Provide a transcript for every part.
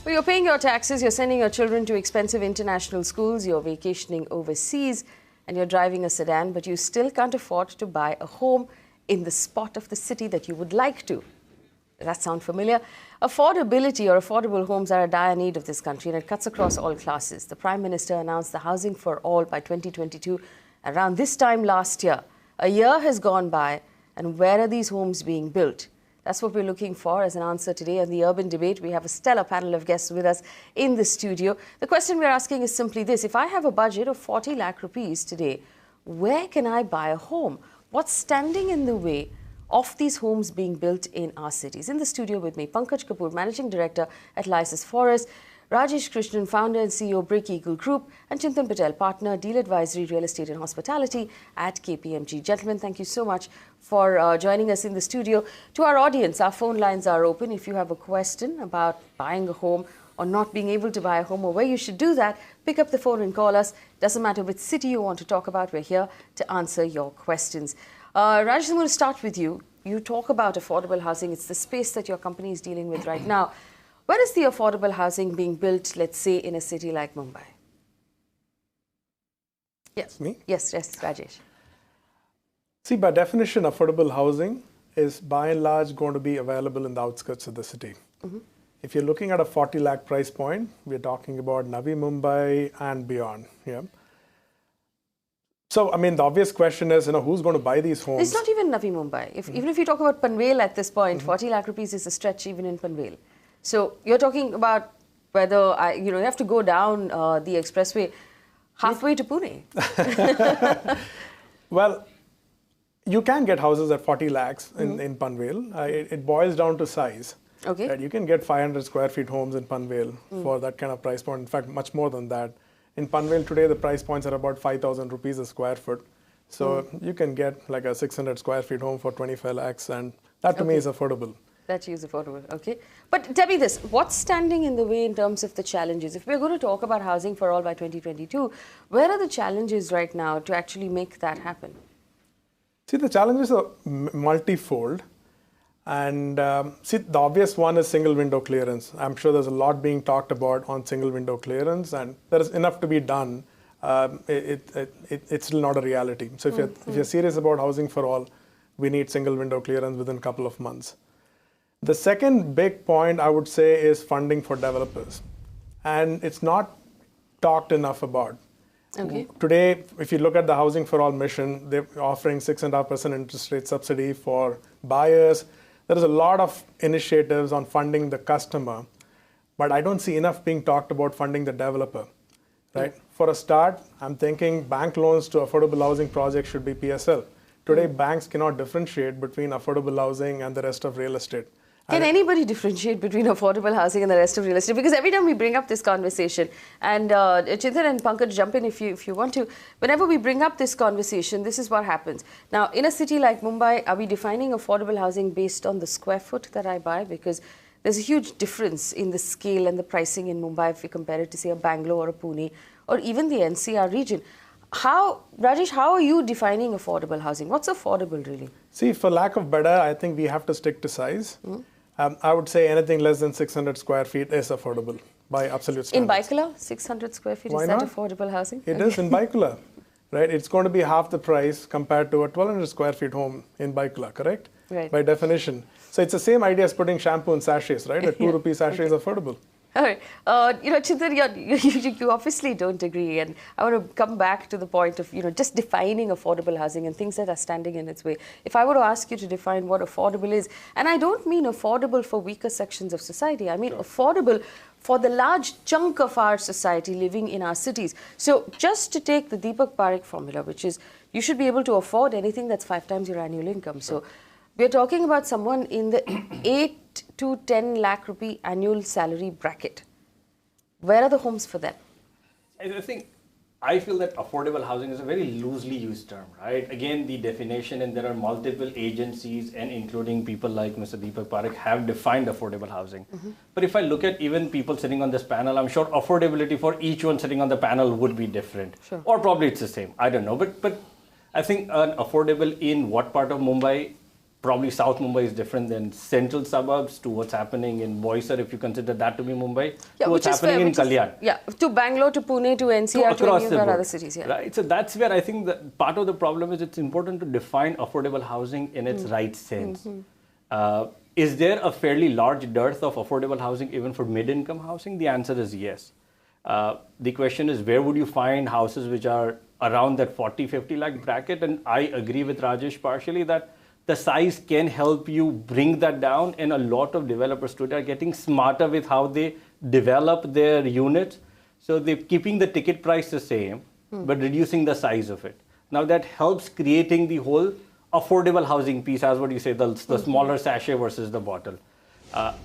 Well, you're paying your taxes, you're sending your children to expensive international schools, you're vacationing overseas, and you're driving a sedan, but you still can't afford to buy a home in the spot of the city that you would like to. Does that sound familiar? Affordability or affordable homes are a dire need of this country, and it cuts across all classes. The Prime Minister announced the Housing for All by 2022 around this time last year. A year has gone by, and where are these homes being built? That's what we're looking for as an answer today on the Urban Debate. We have a stellar panel of guests with us in the studio. The question we're asking is simply this. If I have a budget of 40 lakh rupees today, where can I buy a home? What's standing in the way of these homes being built in our cities? In the studio with me, Pankaj Kapoor, Managing Director at Lysis Forest, Rajesh Krishnan, Founder and CEO, Brick Eagle Group, and Chintan Patel, Partner, Deal Advisory, Real Estate and Hospitality at KPMG. Gentlemen, thank you so much for joining us in the studio. To our audience, our phone lines are open. If you have a question about buying a home or not being able to buy a home or where you should do that, pick up the phone and call us. Doesn't matter which city you want to talk about, we're here to answer your questions. Rajesh, I'm going to start with you. You talk about affordable housing. It's the space that your company is dealing with right now. Where is the affordable housing being built, let's say, in a city like Mumbai? Yes. Me? Yes, Rajesh. See, by definition, affordable housing is by and large going to be available in the outskirts of the city. If you're looking at a 40 lakh price point, we're talking about Navi Mumbai and beyond. Yeah. So, I mean, the obvious question is, who's going to buy these homes? It's not even Navi Mumbai. Even if you talk about Panvel at this point, 40 lakh rupees is a stretch even in Panvel. So you're talking about whether you have to go down the expressway halfway to Pune. Well, you can get houses at 40 lakhs in Panvel. It boils down to size. Okay. Right? You can get 500 square feet homes in Panvel for that kind of price point. In fact, much more than that. In Panvel today, the price points are about 5,000 rupees a square foot. So you can get like a 600 square feet home for 25 lakhs, and that to me is affordable. That is affordable, okay. But tell me this, what's standing in the way in terms of the challenges? If we're going to talk about Housing for All by 2022, where are the challenges right now to actually make that happen? See, the challenges are multifold. And see, the obvious one is single window clearance. I'm sure there's a lot being talked about on single window clearance, and there is enough to be done. It's still not a reality. So if you're serious about Housing for All, we need single window clearance within a couple of months. The second big point I would say is funding for developers. And it's not talked enough about. Okay. Today, if you look at the Housing for All mission, they're offering 6.5% interest rate subsidy for buyers. There is a lot of initiatives on funding the customer, but I don't see enough being talked about funding the developer. Right? For a start, I'm thinking bank loans to affordable housing projects should be PSL. Today, banks cannot differentiate between affordable housing and the rest of real estate. Can anybody differentiate between affordable housing and the rest of real estate? Because every time we bring up this conversation, and Chintan and Pankaj, jump in if you want to, whenever we bring up this conversation, this is what happens. Now, in a city like Mumbai, are we defining affordable housing based on the square foot that I buy? Because there's a huge difference in the scale and the pricing in Mumbai if we compare it to, say, a Bangalore or a Pune, or even the NCR region. Rajesh, how are you defining affordable housing? What's affordable, really? See, for lack of better, I think we have to stick to size. I would say anything less than 600 square feet is affordable by absolute standards. In Baikula, 600 square feet, Why is that not? affordable housing? It is in Baikula, right? It's going to be half the price compared to a 1,200 square feet home in Baikula, correct? Right. By definition. So it's the same idea as putting shampoo in sachets, right? A 2 rupee sachet is affordable. All right. Chintan, you obviously don't agree. And I want to come back to the point of, just defining affordable housing and things that are standing in its way. If I were to ask you to define what affordable is, and I don't mean affordable for weaker sections of society. I mean affordable for the large chunk of our society living in our cities. So just to take the Deepak Parekh formula, which is you should be able to afford anything that's 5 times your annual income. So we're talking about someone in the 8 to 10 lakh rupee annual salary bracket. Where are the homes for them? I feel that affordable housing is a very loosely used term, right? Again, the definition, and there are multiple agencies and including people like Mr. Deepak Parekh have defined affordable housing. But if I look at even people sitting on this panel, I'm sure affordability for each one sitting on the panel would be different. Sure. Or probably it's the same. I don't know. But I think affordable in what part of Mumbai probably South Mumbai is different than central suburbs to what's happening in Boisar, if you consider that to be Mumbai, to what's happening in Kalyan. Yeah, to Bangalore, to Pune, to NCR, to any of our other cities. Yeah. Right. So that's where I think that part of the problem is it's important to define affordable housing in its right sense. Is there a fairly large dearth of affordable housing even for mid-income housing? The answer is yes. The question is, where would you find houses which are around that 40-50 lakh bracket? And I agree with Rajesh partially that the size can help you bring that down, and a lot of developers today are getting smarter with how they develop their units. So they're keeping the ticket price the same, but reducing the size of it. Now that helps creating the whole affordable housing piece, as what you say, the smaller sachet versus the bottle.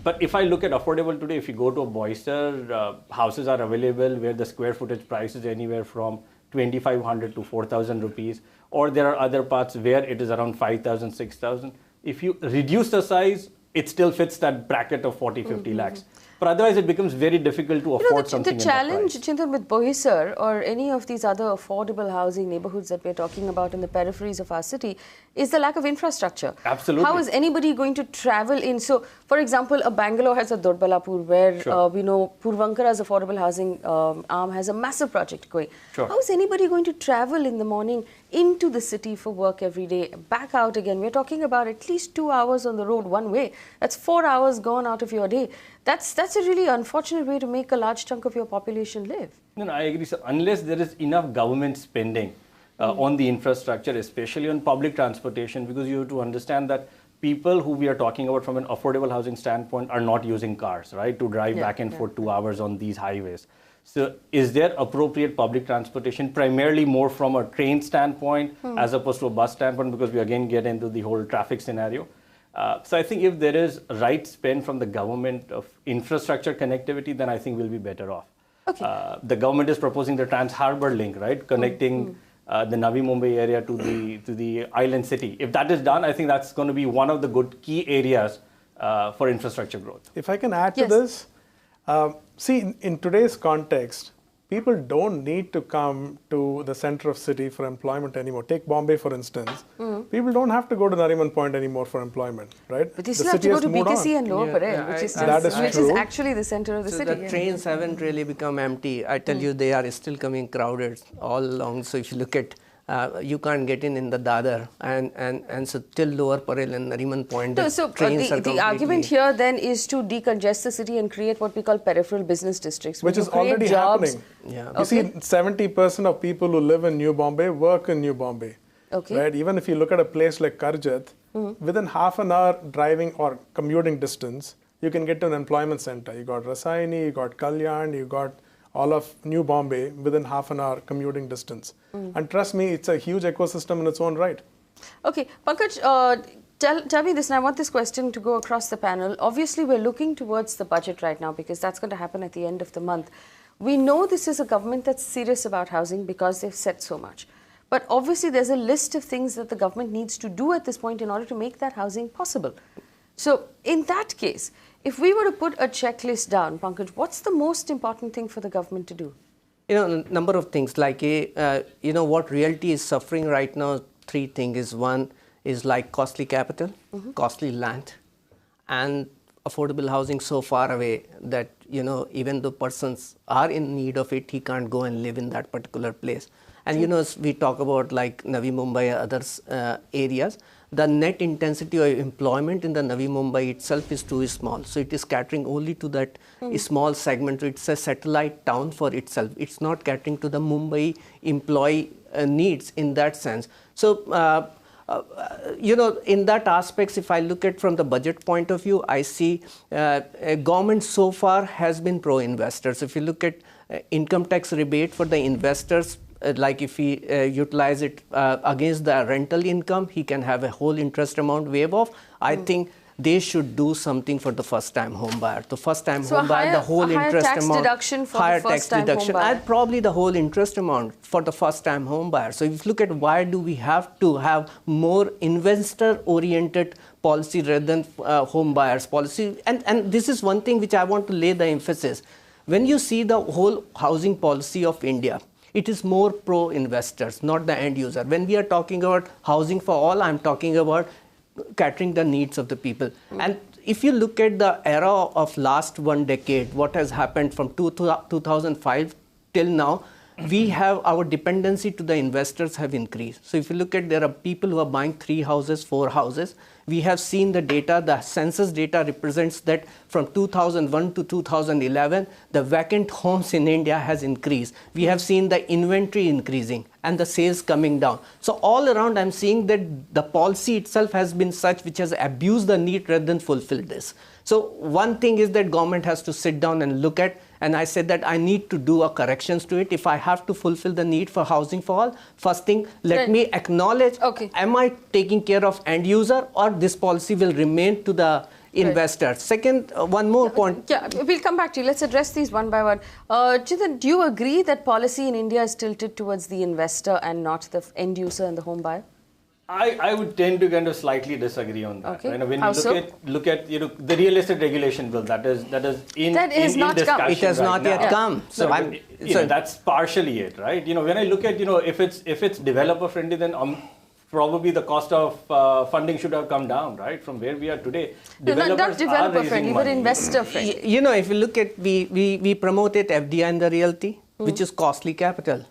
But if I look at affordable today, if you go to a Boisar, houses are available where the square footage price is anywhere from 2,500 to 4,000 rupees. Or there are other parts where it is around 5,000, 6,000. If you reduce the size, it still fits that bracket of 40, 50 lakhs. But otherwise, it becomes very difficult to afford something in that price. The challenge, Chintan, with Boisar or any of these other affordable housing neighborhoods that we're talking about in the peripheries of our city is the lack of infrastructure. Absolutely. How is anybody going to travel in? So, for example, Bangalore has a Doddaballapur where we know Puravankara's affordable housing arm has a massive project going. How is anybody going to travel in the morning into the city for work every day, back out again? We're talking about at least 2 hours on the road one way. That's 4 hours gone out of your day. That's a really unfortunate way to make a large chunk of your population live. No, I agree. So unless there is enough government spending on the infrastructure, especially on public transportation, because you have to understand that people who we are talking about from an affordable housing standpoint are not using cars, right, to drive back and forth 2 hours on these highways. So is there appropriate public transportation, primarily more from a train standpoint as opposed to a bus standpoint, because we again get into the whole traffic scenario. So I think if there is right spend from the government of infrastructure connectivity, then I think we'll be better off. Okay. The government is proposing the Trans Harbour link, right, connecting the Navi Mumbai area to the island city. If that is done, I think that's going to be one of the good key areas for infrastructure growth. If I can add to this, see, in today's context, people don't need to come to the center of city for employment anymore. Take Bombay, for instance. People don't have to go to Nariman Point anymore for employment, right? But they still have to go to BKC and Lower Parel, which is actually the center of the city. The trains haven't really become empty. I tell you, they are still coming crowded all along. So if you look at, you can't get in the Dadar, and so till Lower Parel and Nariman Point, the argument here then is to decongest the city and create what we call peripheral business districts, which is already happening. You see, 70% of people who live in New Bombay work in New Bombay. Right? Even if you look at a place like Karjat, within half an hour driving or commuting distance, you can get to an employment center. You got Rasaini, you got Kalyan, you got all of New Bombay within half an hour commuting distance. And trust me, it's a huge ecosystem in its own right. Okay, Pankaj, tell me this, and I want this question to go across the panel. Obviously, we're looking towards the budget right now because that's going to happen at the end of the month. We know this is a government that's serious about housing because they've said so much. But obviously, there's a list of things that the government needs to do at this point in order to make that housing possible. So in that case, if we were to put a checklist down, Pankaj, what's the most important thing for the government to do? A number of things, like, what reality is suffering right now, three things is one is like costly capital, costly land, and affordable housing so far away that, even though persons are in need of it, he can't go and live in that particular place. And, we talk about like Navi Mumbai, others areas, the net intensity of employment in the Navi Mumbai itself is too small. So it is catering only to that small segment. So it's a satellite town for itself. It's not catering to the Mumbai employee needs in that sense. So, in that aspects, if I look at from the budget point of view, I see government so far has been pro-investors. If you look at income tax rebate for the investors, like if he utilize it against the rental income, he can have a whole interest amount waive off. I think they should do something for the first-time home buyer. The first-time home buyer, the whole interest amount, higher tax deduction, and probably the whole interest amount for the first-time home buyer. So if you look at why do we have to have more investor-oriented policy rather than home buyers policy, and this is one thing which I want to lay the emphasis. When you see the whole housing policy of India, it is more pro-investors, not the end user. When we are talking about housing for all, I'm talking about catering the needs of the people. And if you look at the era of last 1 decade, what has happened from 2005 till now, we have our dependency to the investors have increased. So if you look at, there are people who are buying 3 houses, 4 houses. We have seen the data, the census data represents that from 2001 to 2011, the vacant homes in India has increased. We have seen the inventory increasing and the sales coming down. So all around, I'm seeing that the policy itself has been such which has abused the need rather than fulfilled this. So one thing is that government has to sit down and look at, and I said that I need to do a corrections to it. If I have to fulfill the need for housing for all, first thing, let me acknowledge, am I taking care of end user, or this policy will remain to the investor? Second, one more point. Yeah, we'll come back to you. Let's address these one by one. Chetan, do you agree that policy in India is tilted towards the investor and not the end user and the home buyer? I would tend to kind of slightly disagree on that. Okay. You know, when How you look at the real estate regulation bill that is in discussion. It has not yet come. So that's partially it, right? You know, when I look at if it's developer friendly, then probably the cost of funding should have come down, right, from where we are today. No, not developer friendly, but investor friendly. You know, if you look at, we promoted FDI in the realty, which is costly capital.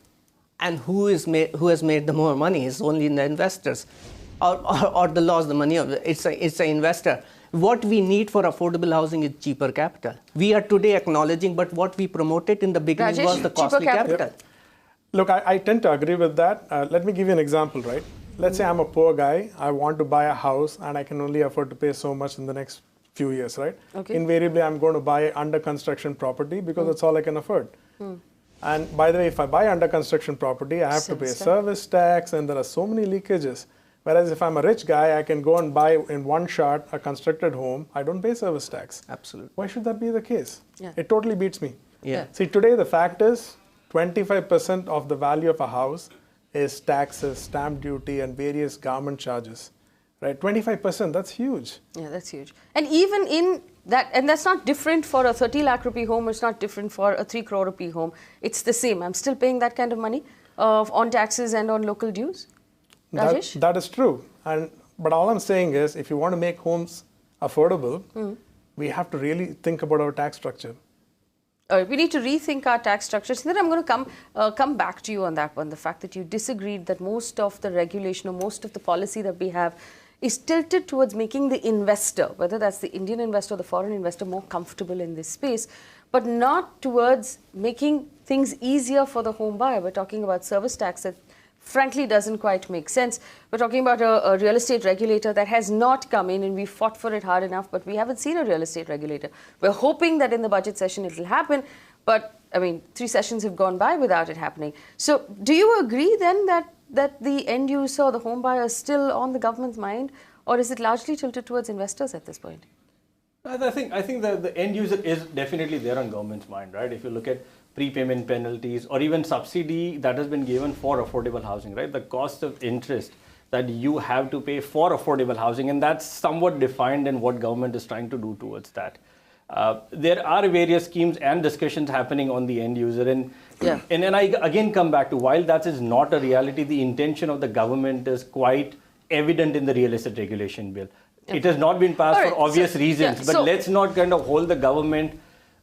And who has made the more money is only in the investors, or the loss the money of it's an investor. What we need for affordable housing is cheaper capital. We are today acknowledging, but what we promoted in the beginning was the costly capital. Yep. Look, I tend to agree with that. Let me give you an example, right? Let's say I'm a poor guy. I want to buy a house, and I can only afford to pay so much in the next few years, right? Okay. Invariably, I'm going to buy under construction property because that's all I can afford. And by the way, if I buy under construction property, I have to pay service tax, and there are so many leakages. Whereas if I'm a rich guy, I can go and buy in one shot a constructed home. I don't pay service tax. Absolutely. Why should that be the case? Yeah. It totally beats me. Yeah. See, today the fact is 25% of the value of a house is taxes, stamp duty, and various government charges. Right? 25%, that's huge. Yeah, that's huge. And even in that, and that's not different for a 30 lakh rupee home, it's not different for a 3 crore rupee home. It's the same. I'm still paying that kind of money on taxes and on local dues. Rajesh? That is true. But all I'm saying is, if you want to make homes affordable, we have to really think about our tax structure. We need to rethink our tax structures. And then I'm going to come back to you on that one. The fact that you disagreed that most of the regulation or most of the policy that we have is tilted towards making the investor, whether that's the Indian investor or the foreign investor, more comfortable in this space, but not towards making things easier for the home buyer. We're talking about service tax that frankly doesn't quite make sense. We're talking about a real estate regulator that has not come in, and we fought for it hard enough, but we haven't seen a real estate regulator. We're hoping that in the budget session it will happen, but I mean, 3 sessions have gone by without it happening. So do you agree then that the end user or the home buyer is still on the government's mind, or is it largely tilted towards investors at this point? I think that the end user is definitely there on government's mind, right? If you look at prepayment penalties or even subsidy that has been given for affordable housing, right? The cost of interest that you have to pay for affordable housing, and that's somewhat defined in what government is trying to do towards that. There are various schemes and discussions happening on the end user, and then I again come back to, while that is not a reality, the intention of the government is quite evident in the real estate regulation bill. It has not been passed for obvious reasons, but let's not kind of hold the government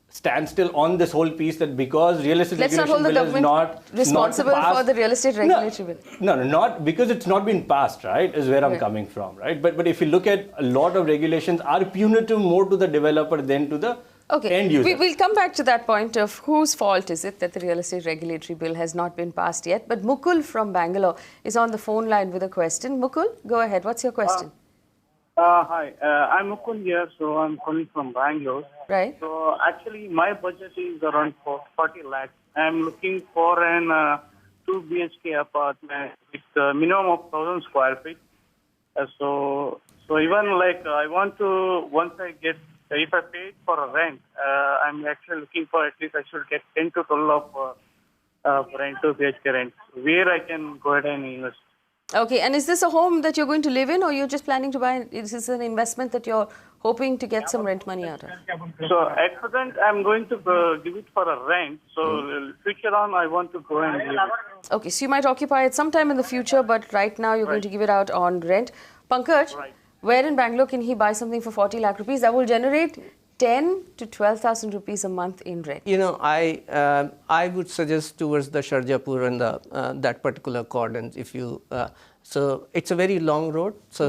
standstill on this whole piece, that because real estate regulation bill is not responsible for the real estate regulatory bill. No, not because it's not been passed, right, is where I'm coming from, right? But if you look at a lot of regulations are punitive more to the developer than to the end user. We'll come back to that point of whose fault is it that the real estate regulatory bill has not been passed yet. But Mukul from Bangalore is on the phone line with a question. Mukul, go ahead. What's your question? Hi, I'm Mukul here, so I'm calling from Bangalore. Right. So actually, my budget is around 40 lakhs. I'm looking for an 2 BHK apartment with a minimum of 1,000 square feet. So even like I want to, once I get, if I pay for a rent, I'm actually looking for at least I should get 10 to 12 of rent, 2 BHK rent, where I can go ahead and invest. Okay, and is this a home that you're going to live in, or you're just planning to buy? Is this an investment that you're hoping to get some rent money out of? So at present, I'm going to give it for a rent. So future on, I want to go and live it. Okay, so you might occupy it sometime in the future, but right now you're going to give it out on rent. Pankaj, Where in Bangalore can he buy something for 40 lakh rupees? That will generate 10 to 12,000 rupees a month in rent. I would suggest towards the Sharjapur and the that particular cordon. If you so it's a very long road. So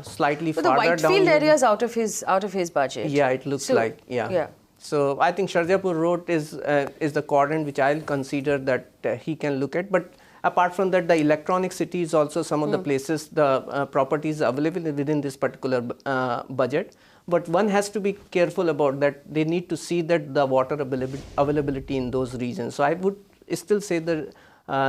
slightly But the farther down. Whitefield area is out of his budget. Yeah, it looks like Yeah. So I think Sharjapur Road is the quadrant which I'll consider that he can look at. But apart from that, the electronic city is also some of the places, the properties available within this particular budget. But one has to be careful about that. They need to see that the water availability in those regions. So I would still say that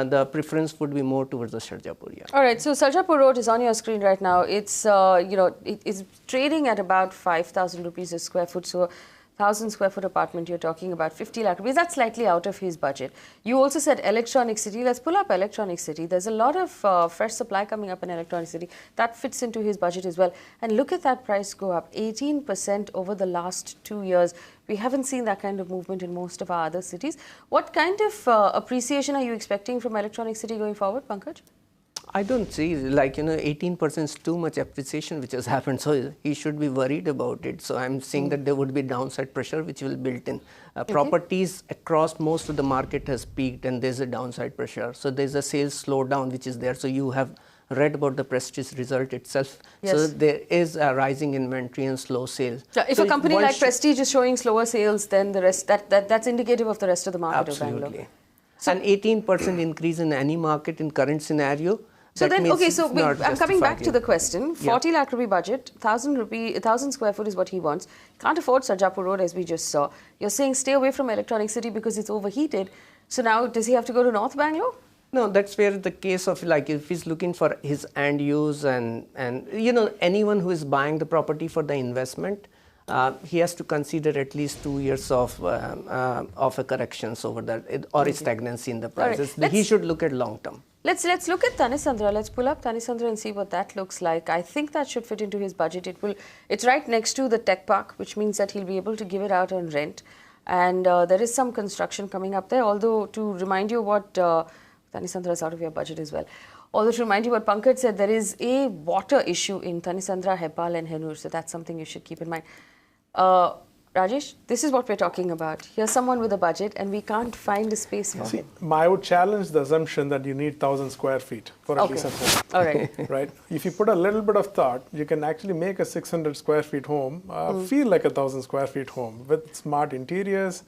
the preference would be more towards the Sharjapur. Yeah. All right. So Sharjapur Road is on your screen right now. It's it's trading at about 5,000 rupees a square foot. So 1,000 square foot apartment, you're talking about 50 lakh rupees. That's slightly out of his budget. You also said Electronic City. Let's pull up Electronic City. There's a lot of fresh supply coming up in Electronic City. That fits into his budget as well. And look at that price go up 18% over the last 2 years. We haven't seen that kind of movement in most of our other cities. What kind of appreciation are you expecting from Electronic City going forward, Pankaj? I don't see, 18% is too much appreciation which has happened, so he should be worried about it. So I'm seeing that there would be downside pressure which will built in. Properties across most of the market has peaked and there's a downside pressure. So there's a sales slowdown which is there. So you have read about the Prestige result itself. Yes. So there is a rising inventory and slow sales. So if a company like Prestige is showing slower sales than the rest, that's indicative of the rest of the market of Bangalore. Absolutely. So an 18% increase in any market in current scenario. So then, okay, so I'm coming back to the Yeah. question. 40 lakh rupee budget, 1,000 square foot is what he wants. Can't afford Sharjapur Road as we just saw. You're saying stay away from Electronic City because it's overheated. So now does he have to go to North Bangalore? No, that's where the case of if he's looking for his end use and anyone who is buying the property for the investment, he has to consider at least 2 years of a corrections over that or a stagnancy in the prices. Right. He should look at long term. Let's look at Tanisandra. Let's pull up Tanisandra and see what that looks like. I think that should fit into his budget. It's right next to the tech park, which means that he'll be able to give it out on rent. And there is some construction coming up there. Although to remind you what Tanisandra is out of your budget as well. Although to remind you what Pankaj said, there is a water issue in Tanisandra, Hepal and Henur. So that's something you should keep in mind. Rajesh, this is what we're talking about. Here's someone with a budget and we can't find a space for him. I would challenge the assumption that you need 1,000 square feet for a decent home. All right. Right? If you put a little bit of thought, you can actually make a 600 square feet home feel like a 1,000 square feet home with smart interiors.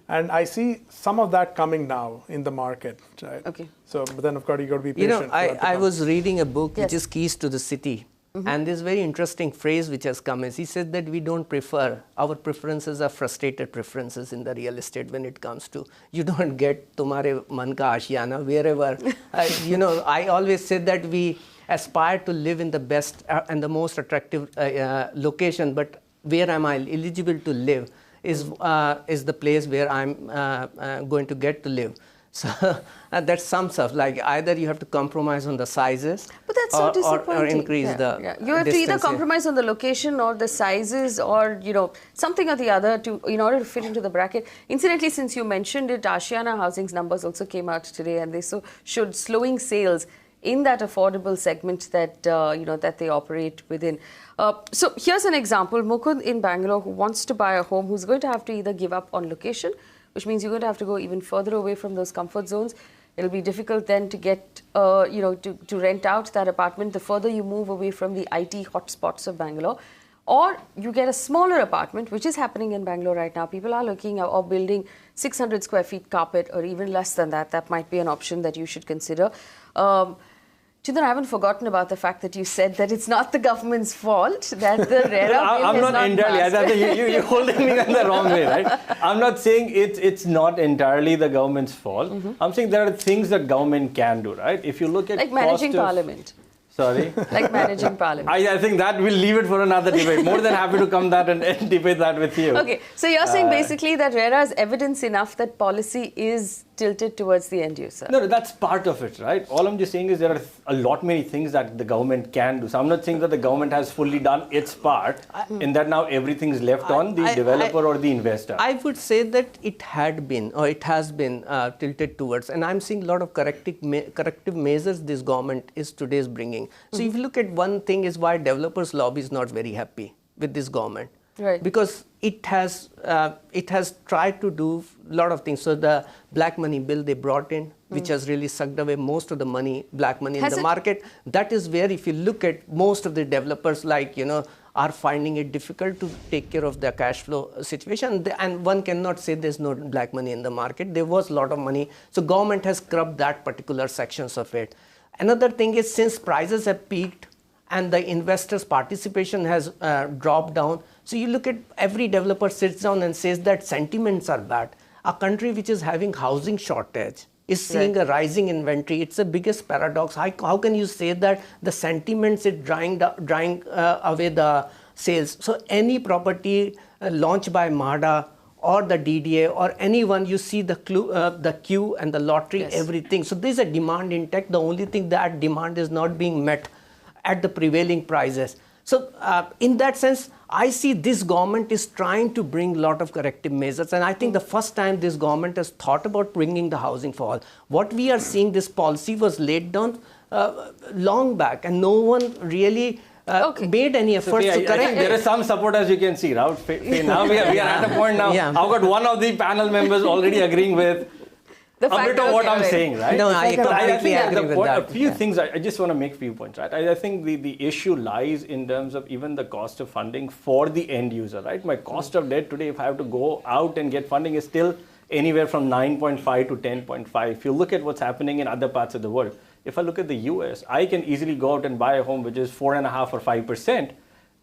And I see some of that coming now in the market. Right? Okay. So, but then of course you got to be patient. I was reading a book which Yes. is Keys to the City. And this very interesting phrase which has come is, he said that we don't prefer, our preferences are frustrated preferences in the real estate when it comes to, you don't get tumhare man ka ashiana wherever. I always said that we aspire to live in the best and the most attractive location, but where am I eligible to live is the place where I'm going to get to live. So that sums up, either you have to compromise on the sizes, But that's so disappointing. or increase the You have to either distance, compromise on the location or the sizes or, something or the other in order to fit into the bracket. Incidentally, since you mentioned it, Ashiana Housing's numbers also came out today and they showed slowing sales in that affordable segment that, that they operate within. So here's an example. Mukund in Bangalore who wants to buy a home, who's going to have to either give up on location, which means you're going to have to go even further away from those comfort zones. It'll be difficult then to get, to rent out that apartment the further you move away from the IT hotspots of Bangalore. Or you get a smaller apartment, which is happening in Bangalore right now. People are looking at or building 600 square feet carpet or even less than that. That might be an option that you should consider. Chindan, I haven't forgotten about the fact that you said that it's not the government's fault that the RERA bill I'm has not entirely. passed. I think you're holding me in the wrong way, right? I'm not saying it's not entirely the government's fault. I'm saying there are things that government can do, right? If you look at Like managing parliament. Sorry? Like managing parliament. I think that we'll leave it for another debate. More than happy to come that and debate that with you. Okay, so you're saying basically that RERA is evidence enough that policy is tilted towards the end user. No, that's part of it, right? All I'm just saying is there are a lot many things that the government can do. So I'm not saying that the government has fully done its part and that now everything's left on the developer or the investor. I would say that it had been or it has been tilted towards, and I'm seeing a lot of corrective measures this government is today's bringing. So if you look at one thing is why developers lobby is not very happy with this government. Right. Because it has tried to do a lot of things. So the black money bill they brought in, which has really sucked away most of the money, black money in the market. That is where, if you look at most of the developers, like, you know, are finding it difficult to take care of their cash flow situation. And one cannot say there's no black money in the market. There was a lot of money. So government has scrubbed that particular sections of it. Another thing is, since prices have peaked and the investors' participation has dropped down, so you look at every developer sits down and says that sentiments are bad. A country which is having housing shortage is seeing a rising inventory. It's the biggest paradox. How can you say that the sentiments is drying away the sales? So any property launched by MHADA or the DDA or anyone, you see the queue and the lottery, everything. So there's a demand intact. The only thing that demand is not being met at the prevailing prices. So in that sense, I see this government is trying to bring a lot of corrective measures. And I think the first time this government has thought about bringing the housing for all. What we are seeing, this policy was laid down long back, and no one really made any efforts to correct it. There is some support, as you can see, right? Now we are at a point now. I've got one of the panel members already agreeing with a bit of what I'm saying, right? No, I completely agree with that. A few things, I just want to make a few points, right? I think the issue lies in terms of even the cost of funding for the end user, right? My cost of debt today, if I have to go out and get funding, is still anywhere from 9.5 to 10.5. If you look at what's happening in other parts of the world, if I look at the US, I can easily go out and buy a home which is 4.5% or 5%.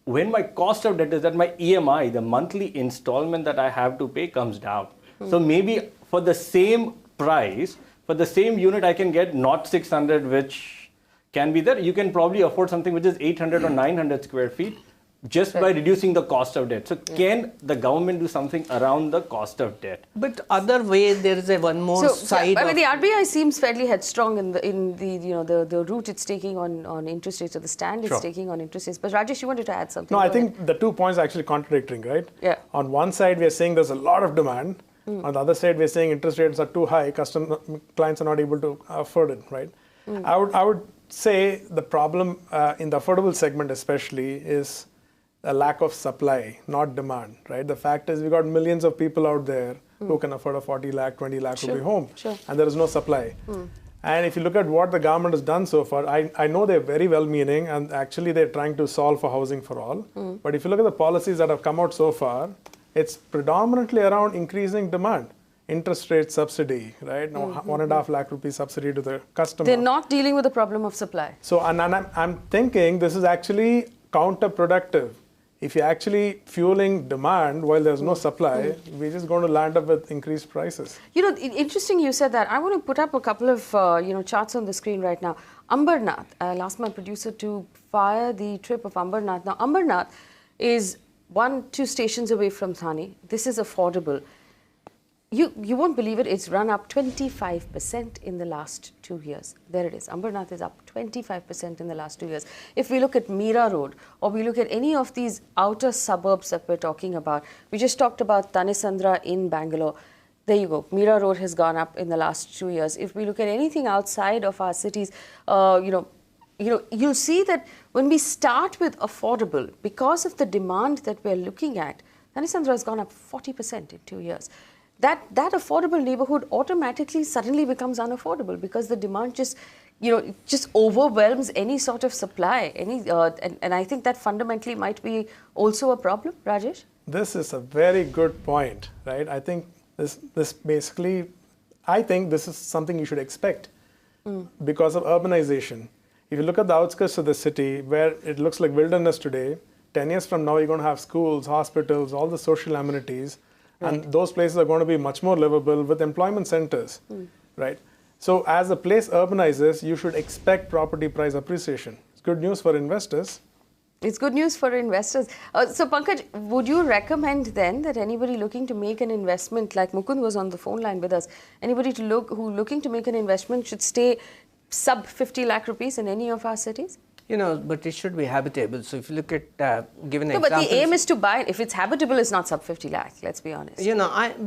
When my cost of debt is that my EMI, the monthly installment that I have to pay, comes down. So maybe for the same price, for the same unit, I can get not 600, which can be there. You can probably afford something which is 800 or 900 square feet just by reducing the cost of debt. So can the government do something around the cost of debt? But other way, there is one more side. I mean, the RBI seems fairly headstrong in the route it's taking on interest rates, or the stand it's taking on interest rates. But Rajesh, you wanted to add something? No, I think the 2 points are actually contradicting, right? Yeah. On one side, we are saying there's a lot of demand. On the other side, we're saying interest rates are too high. Clients are not able to afford it, right? I would say the problem in the affordable segment especially is a lack of supply, not demand, right? The fact is we've got millions of people out there who can afford a 40 lakh, 20 lakh rupee home, and there is no supply. And if you look at what the government has done so far, I know they're very well-meaning, and actually they're trying to solve for housing for all. But if you look at the policies that have come out so far, it's predominantly around increasing demand. Interest rate subsidy, right? Now, 1.5 lakh rupee subsidy to the customer. They're not dealing with the problem of supply. So, and I'm thinking this is actually counterproductive. If you're actually fueling demand while there's no supply, we're just going to land up with increased prices. You know, interesting you said that. I want to put up a couple of charts on the screen right now. Ambernath, I'll ask my producer to fire the trip of Ambernath. Now, Ambernath is 1-2 stations away from Thane. This is affordable. You won't believe it, it's run up 25% in the last 2 years. There it is. Ambernath is up 25% in the last 2 years. If we look at Meera Road, or we look at any of these outer suburbs that we're talking about, we just talked about Tanesandra in Bangalore. There you go. Meera Road has gone up in the last 2 years. If we look at anything outside of our cities, you'll see that when we start with affordable, because of the demand that we're looking at, Tanesandra has gone up 40% in 2 years. That affordable neighborhood automatically suddenly becomes unaffordable because the demand just overwhelms any sort of supply. And I think that fundamentally might be also a problem, Rajesh. This is a very good point, right? I think this is something you should expect because of urbanization. If you look at the outskirts of the city where it looks like wilderness today, 10 years from now you're going to have schools, hospitals, all the social amenities. Right. And those places are going to be much more livable with employment centers, right? So as the place urbanizes, you should expect property price appreciation. It's good news for investors, It's good news for investors. So Pankaj, would you recommend then that anybody looking to make an investment, like Mukund was on the phone line with us, anybody who looking to make an investment should stay sub 50 lakh rupees in any of our cities? But it should be habitable. So if you look at given No, examples, but the aim is to buy. If it's habitable, it's not sub 50 lakh. Let's be honest.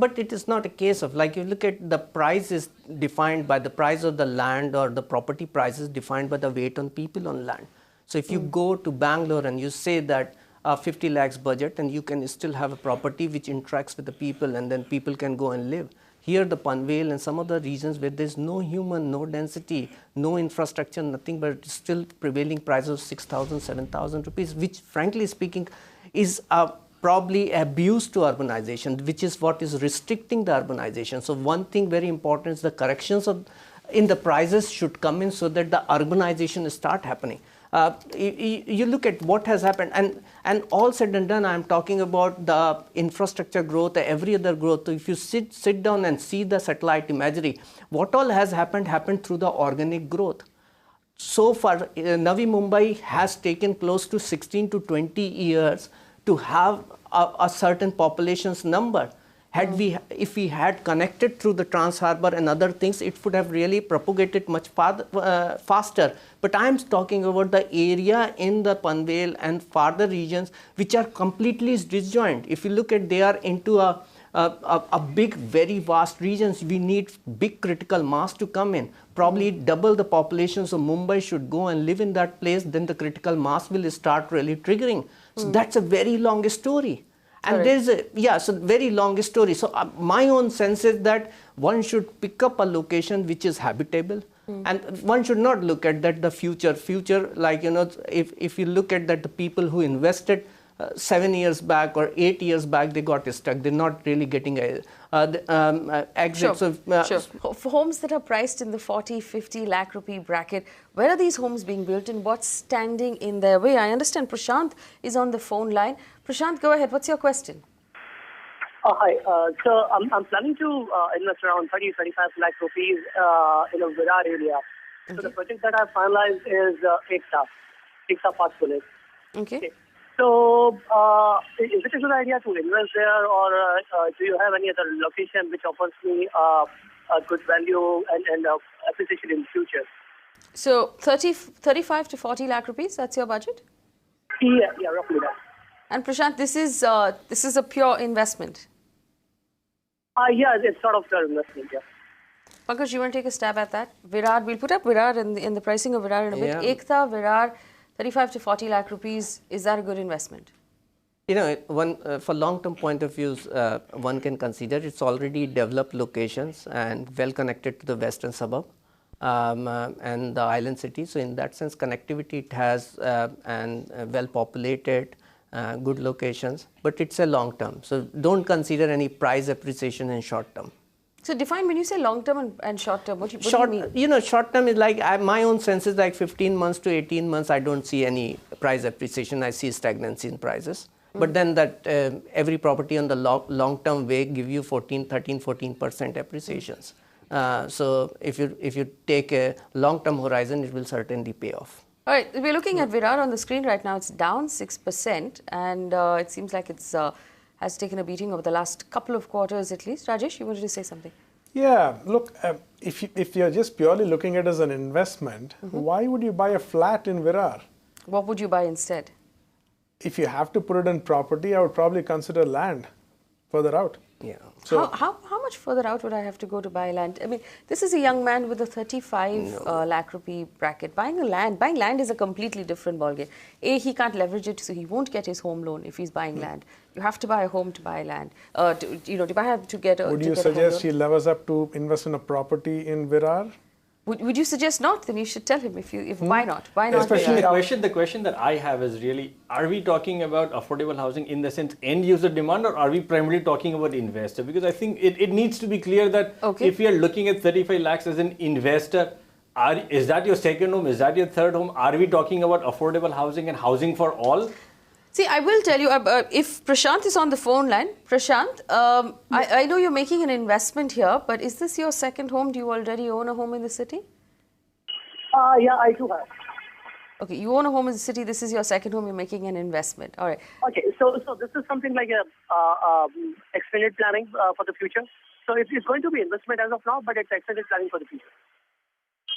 But it is not a case of like you look at the price is defined by the price of the land, or the property price is defined by the weight on people on land. So if you go to Bangalore and you say that 50 lakhs budget, and you can still have a property which interacts with the people, and then people can go and live. Here the Panvel and some other regions where there's no human, no density, no infrastructure, nothing, but still prevailing price of 6,000, 7,000 rupees, which frankly speaking is probably abuse to urbanization, which is what is restricting the urbanization. So one thing very important is the corrections in the prices should come in so that the urbanization start happening. You look at what has happened, and all said and done, I'm talking about the infrastructure growth, every other growth. So if you sit down and see the satellite imagery, what all has happened through the organic growth. So far, Navi Mumbai has taken close to 16 to 20 years to have a certain population's number. If we had connected through the Trans Harbour and other things, it would have really propagated much faster. But I'm talking about the area in the Panvel and farther regions which are completely disjoint. If you look at, they are into a big, very vast regions. We need big critical mass to come in. Probably double the population, so Mumbai should go and live in that place. Then the critical mass will start really triggering. So that's a very long story. And there's so very long story. So my own sense is that one should pick up a location which is habitable, and one should not look at that the future like if you look at that the people who invested 7 years back or 8 years back, they got stuck. They're not really getting exit. Sure. For homes that are priced in the 40, 50 lakh rupee bracket, where are these homes being built and what's standing in their way? I understand Prashant is on the phone line. Prashant, go ahead. What's your question? Hi. So I'm planning to invest around 30-35 lakh rupees in a Virar area. So the project that I finalized is Ekta Park Village. Okay. So is it a good idea to invest there, or do you have any other location which offers me a good value and appreciation in the future? So 35 to 40 lakh rupees, that's your budget? Yeah, roughly that. And Prashant, this is a pure investment. Yeah, it's sort of pure investment, yeah. Pankaj, you want to take a stab at that? Virar, we'll put up Virar in the pricing of Virar in a bit. Ekta, Virar, 35 to 40 lakh rupees, is that a good investment? For long-term point of views, one can consider it's already developed locations and well connected to the western suburb and the island city. So in that sense, connectivity it has and well populated, good locations, but it's a long term. So don't consider any price appreciation in short term. So define, when you say long term and short term, what do you mean? Short term is like, my own sense is like 15 months to 18 months, I don't see any price appreciation. I see stagnancy in prices. But then that every property on the long term way give you 13-14% appreciations. So if you take a long term horizon, it will certainly pay off. All right, we're looking at Virar on the screen right now. It's down 6%, and it seems like it's has taken a beating over the last couple of quarters at least. Rajesh, you wanted to say something? Yeah, look, if you're just purely looking at it as an investment, why would you buy a flat in Virar? What would you buy instead? If you have to put it in property, I would probably consider land further out. Yeah. So how much further out would I have to go to buy land? I mean, this is a young man with a 35 lakh rupee bracket. Buying land is a completely different ballgame. He can't leverage it, so he won't get his home loan if he's buying land. You have to buy a home to buy land. Would you suggest he levers up to invest in a property in Virar? Would you suggest not? Then you should tell him why not? Why not? Especially the question that I have is really, are we talking about affordable housing in the sense end user demand, or are we primarily talking about investor? Because I think it needs to be clear that if we are looking at 35 lakhs as an investor, is that your second home? Is that your third home? Are we talking about affordable housing and housing for all? See, I will tell you, if Prashant is on the phone line, Prashant, I know you're making an investment here, but is this your second home? Do you already own a home in the city? Yeah, I do have. Okay, you own a home in the city. This is your second home. You're making an investment. All right. Okay, so this is something like a extended planning for the future. So it's going to be investment as of now, but it's extended planning for the future.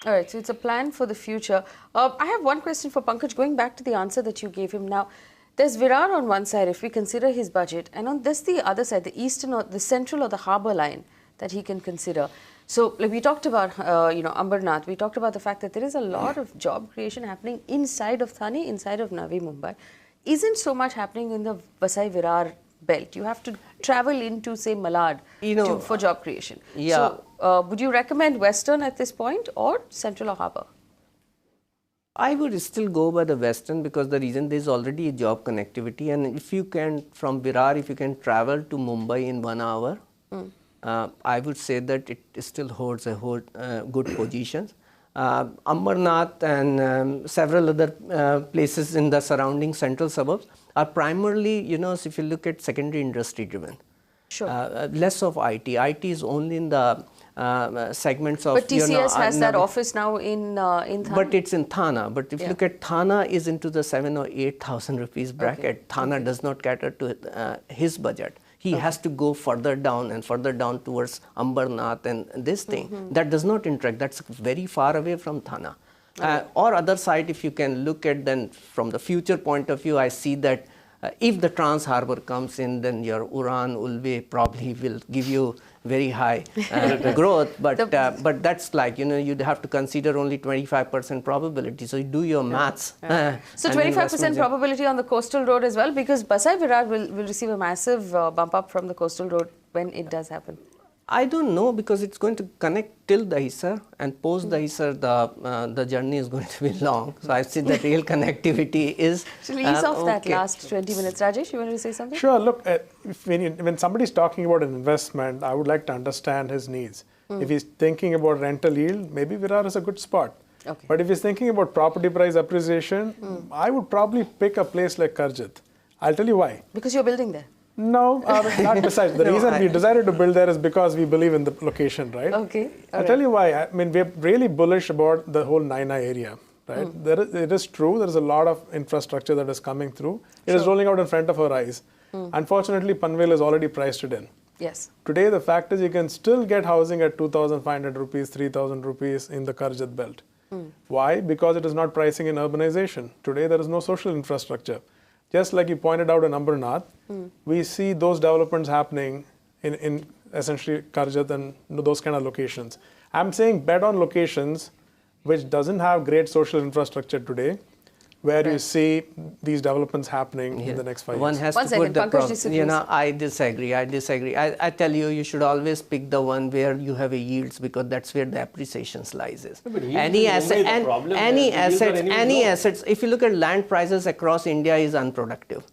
All right, so it's a plan for the future. I have one question for Pankaj, going back to the answer that you gave him now. There's Virar on one side, if we consider his budget, and on this the other side, the eastern or the central or the harbour line that he can consider. So like we talked about, Ambernath, we talked about the fact that there is a lot of job creation happening inside of Thane, inside of Navi Mumbai. Isn't so much happening in the Vasai-Virar belt. You have to travel into, say, Malad for job creation. Yeah. So, would you recommend Western at this point or Central or Harbour? I would still go by the Western because the reason there is already a job connectivity, and if you can, from Virar, if you can travel to Mumbai in 1 hour, I would say that it still holds a good position. Ambernath and several other places in the surrounding central suburbs are primarily, if you look at secondary industry driven. Sure. Less of IT. IT is only in the segments of. But TCS has that office now in Thane. But it's in Thane. But if you look at Thane, is into the 7,000 or 8,000 rupees bracket. Okay. Thane does not cater to his budget. He has to go further down and further down towards Ambernath and this thing. That does not interact. That's very far away from Thane. Or other side, if you can look at then from the future point of view, I see that if the Trans Harbour comes in, then your Uran Ulve probably will give you very high growth. But that's like, you'd have to consider only 25% probability. So you do your maths. So 25% probability on the coastal road as well, because Vasai Virar will receive a massive bump up from the coastal road when it does happen. I don't know, because it's going to connect till Dahisar, and post Dahisar the journey is going to be long. So I see that real connectivity is. Shall we ease off that last 20 minutes? Rajesh, you wanted to say something? Sure. Look, when somebody's talking about an investment, I would like to understand his needs. If he's thinking about rental yield, maybe Virar is a good spot. Okay. But if he's thinking about property price appreciation, I would probably pick a place like Karjat. I'll tell you why. Because you're building there. No, not besides. The reason we decided to build there is because we believe in the location, right? Okay. I'll tell you why. I mean, we're really bullish about the whole Naina area, right? It is true, there is a lot of infrastructure that is coming through. It is rolling out in front of our eyes. Unfortunately, Panvel is already priced it in. Yes. Today, the fact is you can still get housing at 2,500 rupees, 3,000 rupees in the Karjat belt. Why? Because it is not pricing in urbanization. Today, there is no social infrastructure. Just like you pointed out in Ambernath, we see those developments happening in essentially Karjat and those kind of locations. I'm saying bet on locations which doesn't have great social infrastructure today, where you see these developments happening in the next 5 years. One has to put the I disagree. I tell you, you should always pick the one where you have a yields, because that's where the appreciation lies is. Any assets, if you look at land prices across India, is unproductive.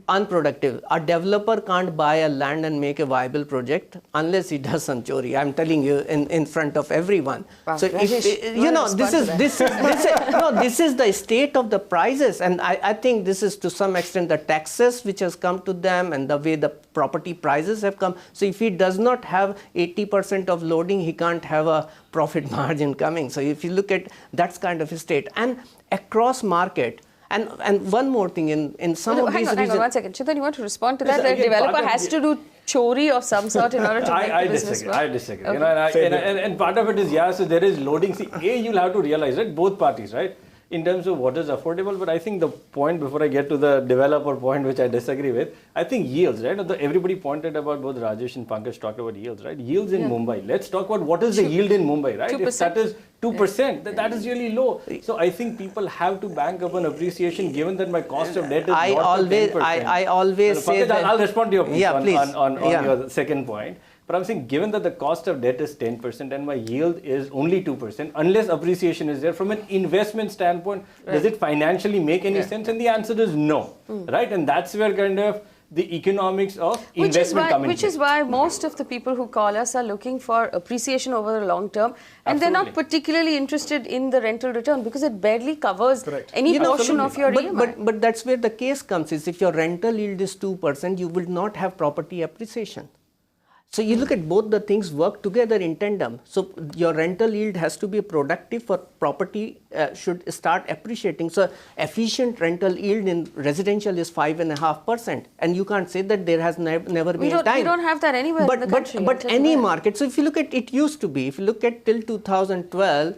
Unproductive. A developer can't buy a land and make a viable project unless he does some chori. I'm telling you in front of everyone. Wow. So if, this is the state of the prices, and I think this is to some extent the taxes which has come to them and the way the property prices have come. So if he does not have 80% of loading, he can't have a profit margin coming. So if you look at that's kind of a state, and across market. And one more thing, in some of these regions... Hang on 1 second. Chitan, you want to respond to that? The developer has to do chori of some sort in order to make the business work? I disagree. Okay. And part of it is, so there is loading. See, you'll have to realize, right, both parties, right, in terms of what is affordable. But I think the point, before I get to the developer point, which I disagree with, I think yields, right? Everybody pointed about, both Rajesh and Pankaj talked about yields, right? Yields in Mumbai. Let's talk about what is the yield in Mumbai, right? 2%. If that is 2%, that is really low. So I think people have to bank up on appreciation, given that my cost of debt is I always say that... I'll respond to your piece on your second point. But I'm saying, given that the cost of debt is 10% and my yield is only 2%, unless appreciation is there, from an investment standpoint, does it financially make any sense? And the answer is no, right? And that's where kind of the economics of investment come in. Which is why most of the people who call us are looking for appreciation over the long term, and they're not particularly interested in the rental return, because it barely covers any portion of your EMI. But that's where the case comes, is if your rental yield is 2%, you will not have property appreciation. So you look at both the things work together in tandem. So your rental yield has to be productive for property should start appreciating. So efficient rental yield in residential is 5.5%, and you can't say that there has never been a time. We don't have that anywhere in the country. But any market. So if you look at it, used to be. If you look at till 2012.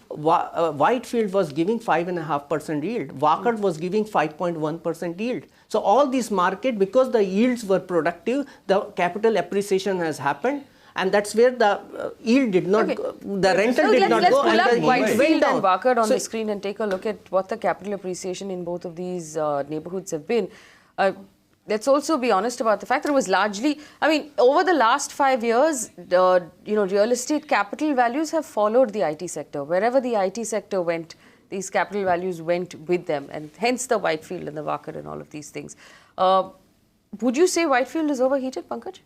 Whitefield was giving 5.5% yield. Walker was giving 5.1% yield. So all these market, because the yields were productive, the capital appreciation has happened, and that's where the yield did not, the rental did not go, and the yield went down. Whitefield and Walker on the So screen and take a look at what the capital appreciation in both of these neighborhoods have been. Let's also be honest about the fact that it was largely, I mean, over the last 5 years, real estate capital values have followed the IT sector. Wherever the IT sector went, these capital values went with them, and hence the Whitefield and the Walker and all of these things. Would you say Whitefield is overheated, Pankaj?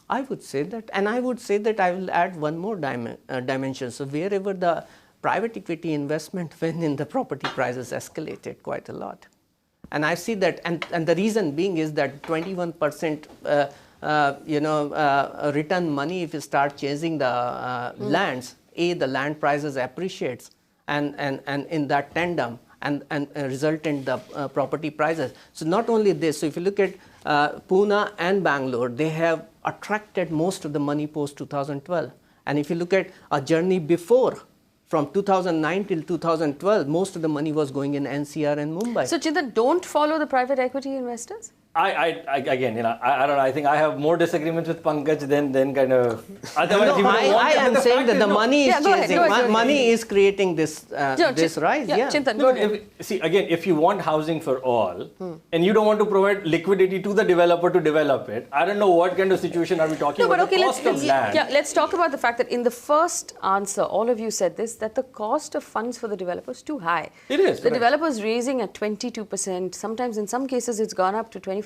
I would say that, and I would say that I will add one more dimension. So wherever the private equity investment went in, the property prices escalated quite a lot. And I see that, and the reason being is that 21% return money, if you start chasing the lands, the land prices appreciates, and in that tandem, and result in the property prices. So not only this, so if you look at Pune and Bangalore, they have attracted most of the money post 2012. And if you look at a journey before, from 2009 till 2012, most of the money was going in NCR and Mumbai. So, Chintan, don't follow the private equity investors? Again, I don't know. I think I have more disagreements with Pankaj than kind of. Otherwise, I am saying that the money is chasing. Money is creating this rise. Yeah, Chintan, go ahead. See, again, if you want housing for all, and you don't want to provide liquidity to the developer to develop it, I don't know what kind of situation are we talking about. But okay, the cost of land. Let's talk about the fact that in the first answer, all of you said this, that the cost of funds for the developer is too high. It is. The developer's raising at 22%. Sometimes, in some cases, it's gone up to 26%.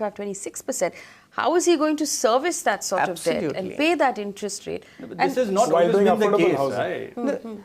How is he going to service that sort of debt and pay that interest rate? This has not always been the case, right?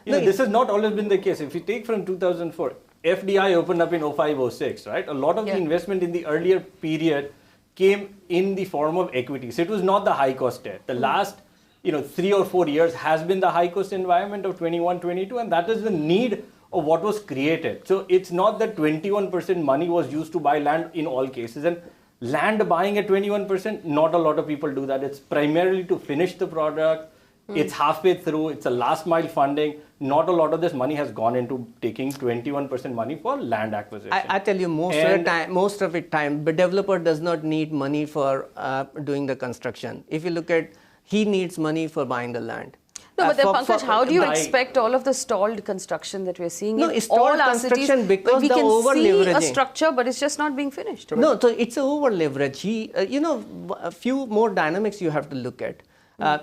This has not always been the case. If you take from 2004, FDI opened up in 05-06, right? A lot of the investment in the earlier period came in the form of equity. So it was not the high cost debt. The last 3 or 4 years has been the high cost environment of 21-22, and that is the need of what was created. So it's not that 21% money was used to buy land in all cases. And land buying at 21%, not a lot of people do that. It's primarily to finish the product. It's halfway through. It's a last mile funding. Not a lot of this money has gone into taking 21% money for land acquisition. I tell you, most of the time, the developer does not need money for doing the construction. If you look at, he needs money for buying the land. No, but then Pankaj, how do you expect all of the stalled construction that we're seeing in all our cities? Because we can see a leveraging. Structure, but it's just not being finished. No, so it's over leverage. A few more dynamics you have to look at.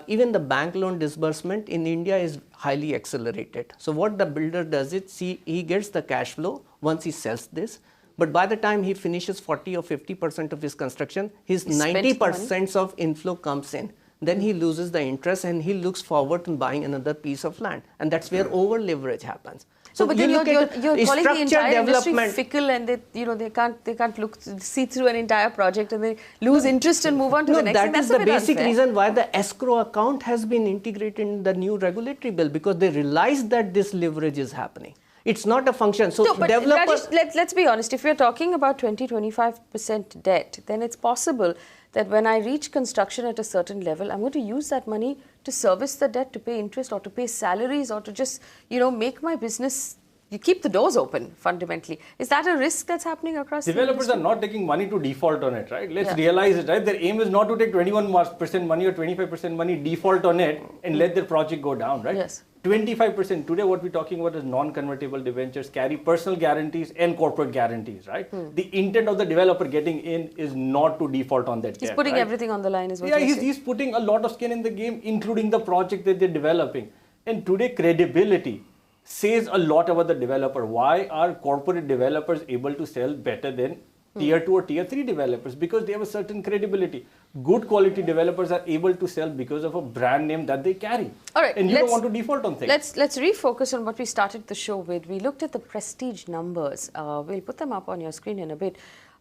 Even the bank loan disbursement in India is highly accelerated. So what the builder does is he gets the cash flow once he sells this. But by the time he finishes 40 or 50% of his construction, his 90% of inflow comes in. Then he loses the interest and he looks forward to buying another piece of land. And that's where over leverage happens. So but you're calling the entire industry fickle, and they can't see through an entire project, and they lose interest and move on to the next thing. That is the basic reason why the escrow account has been integrated in the new regulatory bill, because they realize that this leverage is happening. It's not a function. So but developers... let's be honest. If we're talking about 20-25% debt, then it's possible that when I reach construction at a certain level, I'm going to use that money to service the debt, to pay interest, or to pay salaries, or to just, make my business, you keep the doors open, fundamentally. Is that a risk that's happening across Developers are not taking money to default on it, right? Let's realize it, right? Their aim is not to take 21% money or 25% money, default on it, and let their project go down, right? Yes. 25%, today what we're talking about is non-convertible debentures, carry personal guarantees and corporate guarantees, right? The intent of the developer getting in is not to default on that debt. He's putting everything on the line, is what you're saying. He's putting a lot of skin in the game, including the project that they're developing. And today, credibility says a lot about the developer. Why are corporate developers able to sell better than Tier 2 or Tier 3 developers? Because they have a certain credibility. Good quality developers are able to sell because of a brand name that they carry. All right, and you don't want to default on things. Let's refocus on what we started the show with. We looked at the prestige numbers. We'll put them up on your screen in a bit.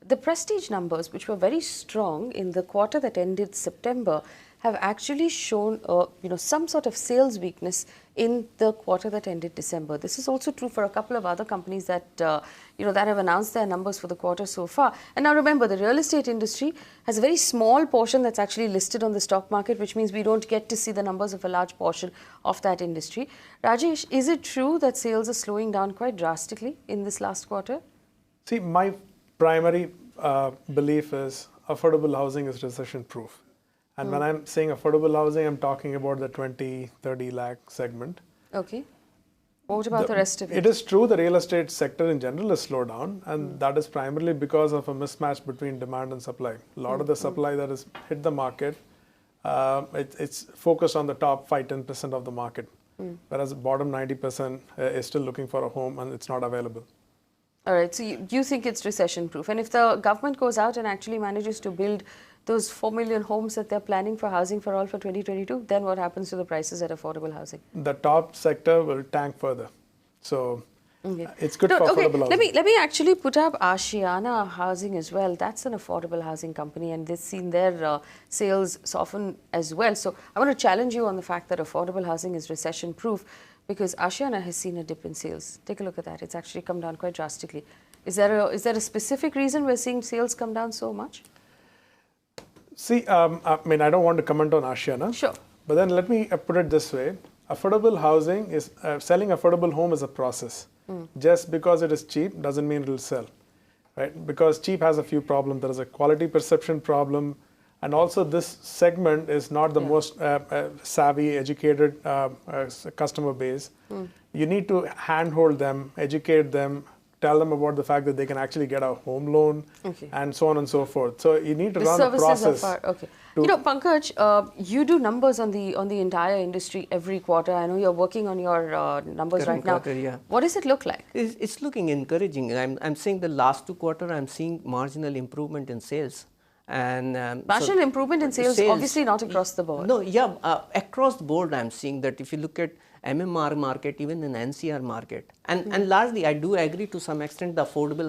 The prestige numbers, which were very strong in the quarter that ended September, have actually shown some sort of sales weakness in the quarter that ended December. This is also true for a couple of other companies that that have announced their numbers for the quarter so far. And now remember, the real estate industry has a very small portion that's actually listed on the stock market, which means we don't get to see the numbers of a large portion of that industry. Rajesh, is it true that sales are slowing down quite drastically in this last quarter? See, my primary belief is affordable housing is recession proof. And when I'm saying affordable housing, I'm talking about the 20-30 lakh segment. Okay. What about the rest of it? It is true the real estate sector in general has slowed down, and that is primarily because of a mismatch between demand and supply. A lot of the supply that has hit the market, it's focused on the top 5-10% of the market, whereas the bottom 90% is still looking for a home and it's not available. All right, so you think it's recession proof. And if the government goes out and actually manages to build those 4 million homes that they're planning for Housing for All for 2022, then what happens to the prices at affordable housing? The top sector will tank further. So it's good for affordable housing. Let me actually put up Ashiana Housing as well. That's an affordable housing company, and they've seen their sales soften as well. So I want to challenge you on the fact that affordable housing is recession proof, because Ashiana has seen a dip in sales. Take a look at that. It's actually come down quite drastically. Is there a specific reason we're seeing sales come down so much? See, I mean, I don't want to comment on Ashiana. Sure. But then let me put it this way. Affordable housing is, selling affordable home is a process. Just because it is cheap doesn't mean it will sell, right? Because cheap has a few problems. There is a quality perception problem. And also this segment is not the most savvy, educated customer base. You need to handhold them, educate them, tell them about the fact that they can actually get a home loan, and so on and so forth. So you need to run a process. Pankaj, you do numbers on the entire industry every quarter. I know you're working on your numbers right now. What does it look like? It's looking encouraging. I'm saying the last 2 quarters, I'm seeing marginal improvement in sales. And marginal improvement in sales, obviously not across the board. No, across the board, I'm seeing that if you look at MMR market, even in NCR market, and largely I do agree to some extent the affordable,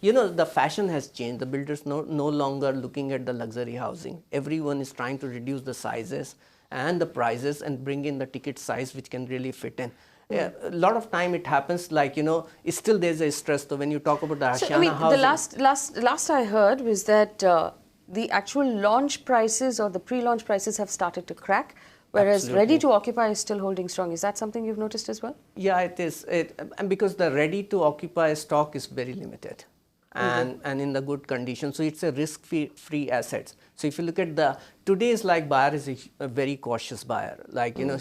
the fashion has changed. The builders no longer looking at the luxury housing. Everyone is trying to reduce the sizes and the prices and bring in the ticket size which can really fit in. A lot of time it happens like, still there's a stress. So when you talk about the Ashiana housing. The last I heard was that the actual launch prices or the pre-launch prices have started to crack, whereas ready to occupy is still holding strong. Is that something you've noticed as well? Yeah, it is. And because the ready to occupy stock is very limited and in the good condition. So it's a risk-free assets. So if you look at today's buyer is a very cautious buyer.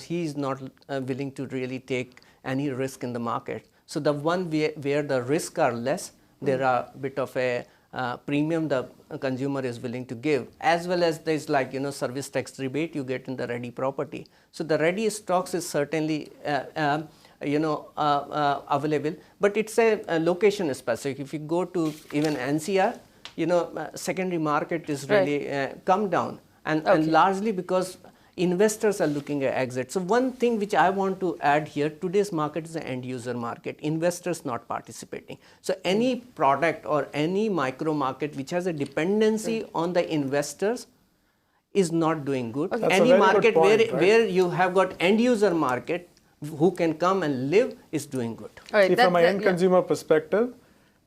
He's not willing to really take any risk in the market. So the one where the risks are less, there are a bit of a premium the consumer is willing to give, as well as there's service tax rebate you get in the ready property. So the ready stocks is certainly available, but it's a location specific. If you go to even NCR, secondary market is really come down, and largely because investors are looking at exit. So one thing which I want to add here, today's market is an end user market, investors not participating. So any product or any micro market which has a dependency on the investors is not doing good. Any market where you have got end user market who can come and live is doing good. See, from an end consumer perspective,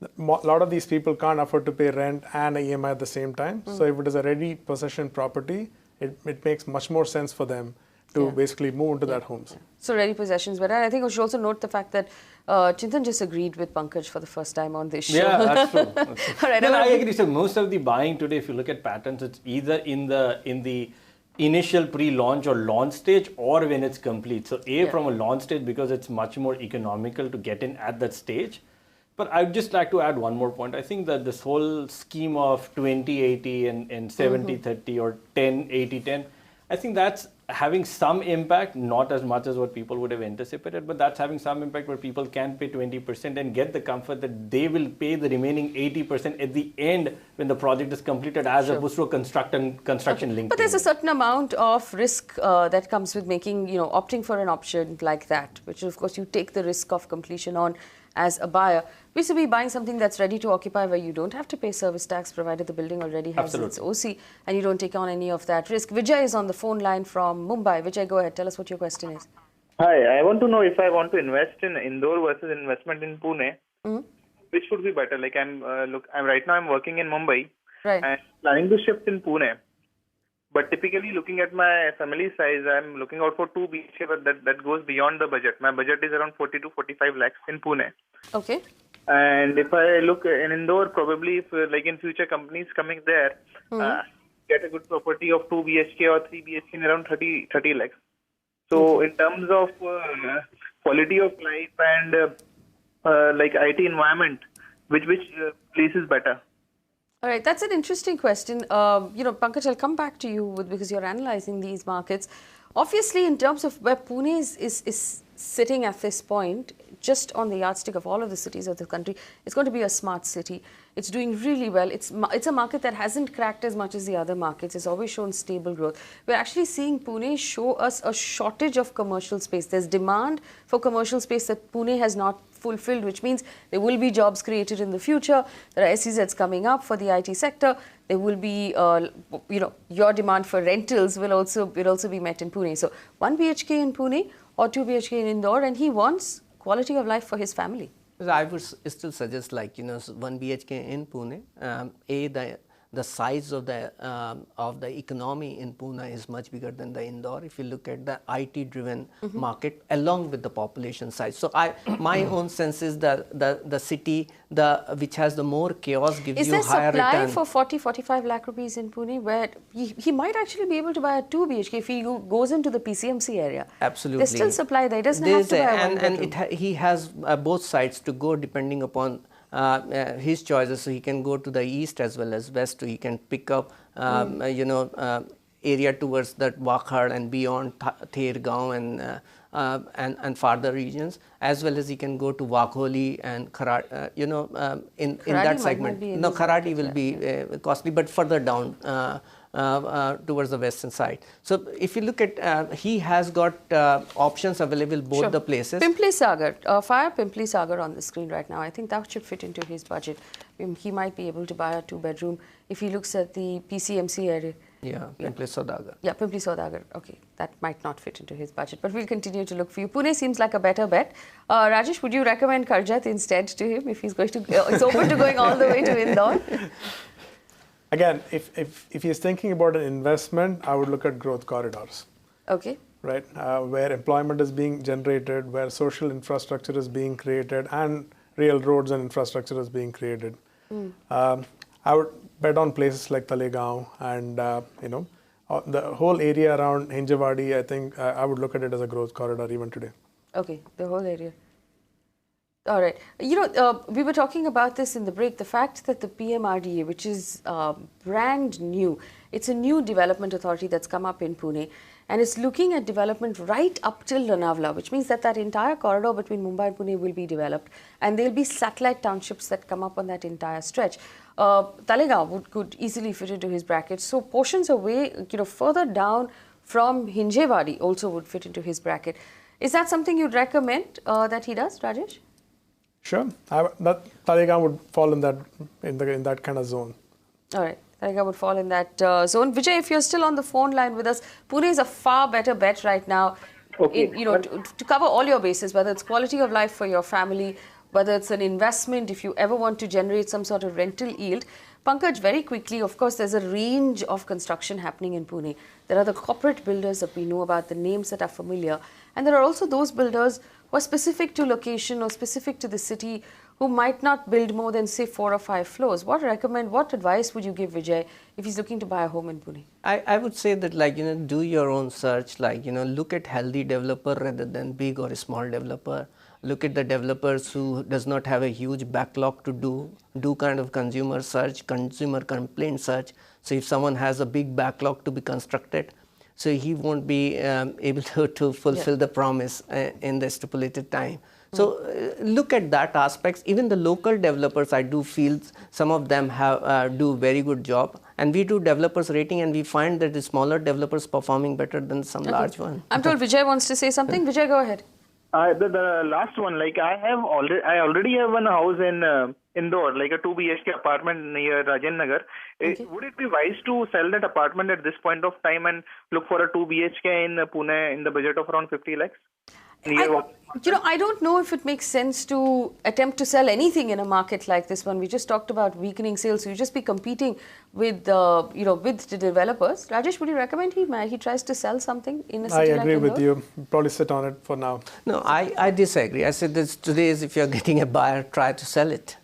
a lot of these people can't afford to pay rent and EMI at the same time. So if it is a ready possession property, it makes much more sense for them to basically move into that homes. So ready possessions, but I think we should also note the fact that Chintan just agreed with Pankaj for the first time on this show. Yeah, that's true. All right, I agree. So most of the buying today, if you look at patterns, it's either in the initial pre-launch or launch stage, or when it's complete. So from a launch stage, because it's much more economical to get in at that stage. But I'd just like to add one more point. I think that this whole scheme of 20-80 and 70-30 or 10-80-10, I think that's having some impact, not as much as what people would have anticipated, but that's having some impact where people can pay 20% and get the comfort that they will pay the remaining 80% at the end when the project is completed, as opposed to a construction link. But there's a certain amount of risk that comes with making, opting for an option like that, which of course you take the risk of completion on. as a buyer, vis-a-vis buying something that's ready to occupy where you don't have to pay service tax provided the building already has its OC and you don't take on any of that risk. Vijay is on the phone line from Mumbai. Vijay, go ahead. Tell us what your question is. Hi, I want to know if I want to invest in Indore versus investment in Pune, which would be better? Like I'm right now I'm working in Mumbai and planning to shift in Pune. But typically, looking at my family size, I'm looking out for 2 BHK, but that goes beyond the budget. My budget is around 40 to 45 lakhs in Pune. Okay. And if I look in Indore, probably if, like in future companies coming there, get a good property of 2 BHK or 3 BHK in around 30 lakhs. So in terms of quality of life and like IT environment, which place is better? All right, that's an interesting question. Pankaj, I'll come back to you because you're analyzing these markets. Obviously, in terms of where Pune is sitting at this point, just on the yardstick of all of the cities of the country, it's going to be a smart city. It's doing really well. It's a market that hasn't cracked as much as the other markets. It's always shown stable growth. We're actually seeing Pune show us a shortage of commercial space. There's demand for commercial space that Pune has not fulfilled, which means there will be jobs created in the future. There are SEZs coming up for the IT sector. There will be, your demand for rentals will also be met in Pune. So 1 BHK in Pune or 2 BHK in Indore, and he wants quality of life for his family. I would still suggest 1 BHK in Pune. The size of the economy in Pune is much bigger than the Indore. If you look at the IT-driven market along with the population size, so my own sense is the city which has the more chaos gives you higher return. Is there supply for 40-45 lakh rupees in Pune, where he might actually be able to buy a 2 BHK if he goes into the PCMC area? Absolutely, there's still supply there. He doesn't have to buy one bedroom. He has both sides to go depending upon his choices. So he can go to the east as well as west. So he can pick up, area towards that Wakhad and beyond Thergaon and farther regions, as well as he can go to Wagholi and Kharadi. In that segment. No, Kharadi will be costly, but further down. Towards the western side. So if you look at, he has got options available both the places. Pimpli Sagar, fire Pimpli Sagar on the screen right now. I think that should fit into his budget. He might be able to buy a 2-bedroom if he looks at the PCMC area. Yeah, Pimpli Saudagar. Yeah, Pimpli Saudagar. Okay, that might not fit into his budget, but we'll continue to look for you. Pune seems like a better bet. Rajesh, would you recommend Karjat instead to him if he's going to? It's open to going all the way to Indore. Again, if he's thinking about an investment, I would look at growth corridors. Okay. Right, where employment is being generated, where social infrastructure is being created, and real roads and infrastructure is being created. I would bet on places like Talegaon and the whole area around Hinjawadi. I think I would look at it as a growth corridor even today. Okay, the whole area. All right. We were talking about this in the break, the fact that the PMRDA, which is brand new, it's a new development authority that's come up in Pune, and it's looking at development right up till Lonavala, which means that entire corridor between Mumbai and Pune will be developed, and there'll be satellite townships that come up on that entire stretch. Talegaon could easily fit into his bracket. So portions away, further down from Hinjewadi also would fit into his bracket. Is that something you'd recommend that he does, Rajesh? Sure, Talegaon would fall in that kind of zone. All right, Talegaon would fall in that zone. Vijay, if you're still on the phone line with us, Pune is a far better bet right now. Okay. To cover all your bases, whether it's quality of life for your family, whether it's an investment, if you ever want to generate some sort of rental yield. Pankaj, very quickly, of course, there's a range of construction happening in Pune. There are the corporate builders that we know about, the names that are familiar, and there are also those builders who are specific to location or specific to the city who might not build more than, say, 4 or 5 floors. What advice would you give Vijay if he's looking to buy a home in Pune? I would say that, do your own search, look at healthy developer rather than big or small developer. Look at the developers who does not have a huge backlog to do kind of consumer search, consumer complaint search. So if someone has a big backlog to be constructed, so he won't be able to fulfill the promise in the stipulated time. So look at that aspects. Even the local developers, I do feel some of them do very good job. And we do developers rating, and we find that the smaller developers performing better than some large one. I'm told Vijay wants to say something. Vijay, go ahead. The last one, like I already have one house in Indore, like a 2 BHK apartment near Rajen Nagar. Okay. Would it be wise to sell that apartment at this point of time and look for a 2 BHK in Pune in the budget of around 50 lakhs? I don't know if it makes sense to attempt to sell anything in a market like this one. We just talked about weakening sales, so you just be competing with with the developers. Rajesh, would you recommend he tries to sell something in a city like Indore? I agree with you. Probably sit on it for now. No, I disagree. I said this today is if you're getting a buyer, try to sell it.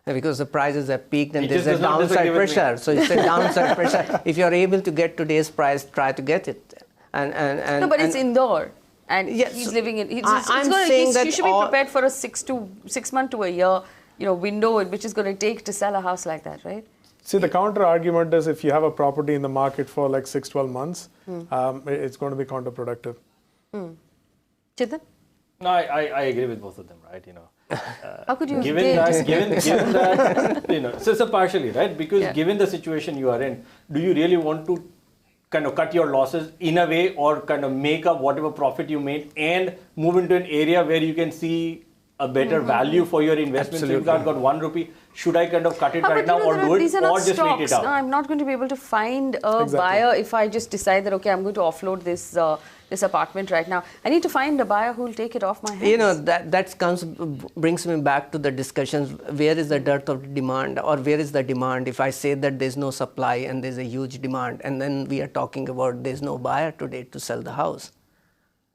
Because the prices have peaked and there's a downside pressure. So it's a downside pressure. If you're able to get today's price, try to get it. No, but it's Indore. And yes, he's living in. He should be prepared for a 6 month to a year, window which is going to take to sell a house like that, right? See, the counter argument is if you have a property in the market for like 6-12 months, it's going to be counterproductive. Chetan? No, I agree with both of them, right? How could you? Given that, so partially, right? Because given the situation you are in, do you really want to kind of cut your losses in a way or kind of make up whatever profit you made and move into an area where you can see a better value for your investment? Absolutely. So you've got 1 rupee. Should I kind of cut it right now or do it or just wait it out? No, I'm not going to be able to find a buyer if I just decide that, okay, I'm going to offload this this apartment right now. I need to find a buyer who will take it off my hands. That brings me back to the discussions. Where is the dearth of demand, or where is the demand? If I say that there's no supply and there's a huge demand, and then we are talking about there's no buyer today to sell the house.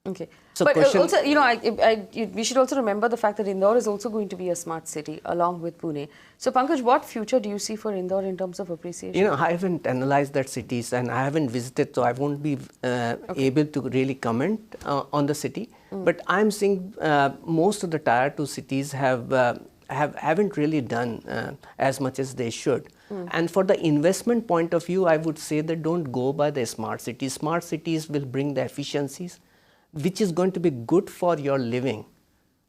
Okay. So but also, we should also remember the fact that Indore is also going to be a smart city along with Pune. So, Pankaj, what future do you see for Indore in terms of appreciation? I haven't analyzed that cities and I haven't visited, so I won't be able to really comment on the city. But I'm seeing most of the tier 2 cities haven't really done as much as they should. And for the investment point of view, I would say that don't go by the smart cities. Smart cities will bring the efficiencies, which is going to be good for your living.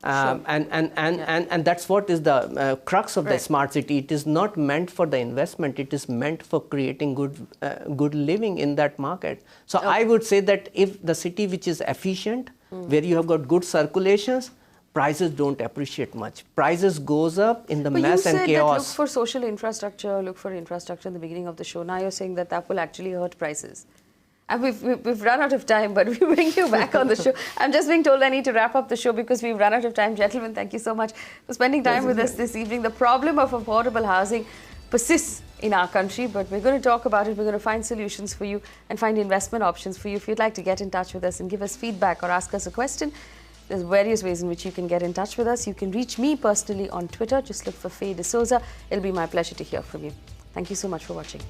And that's what is the crux of the smart city. It is not meant for the investment. It is meant for creating good living in that market. So I would say that if the city which is efficient, where you have got good circulations, prices don't appreciate much. Prices goes up in the mess and chaos. You said that look for social infrastructure, look for infrastructure in the beginning of the show. Now you're saying that will actually hurt prices. And we've run out of time, but we bring you back on the show. I'm just being told I need to wrap up the show because we've run out of time. Gentlemen, thank you so much for spending time with us this evening. The problem of affordable housing persists in our country, but we're going to talk about it. We're going to find solutions for you and find investment options for you. If you'd like to get in touch with us and give us feedback or ask us a question, there's various ways in which you can get in touch with us. You can reach me personally on Twitter. Just look for Faye D'Souza. It'll be my pleasure to hear from you. Thank you so much for watching.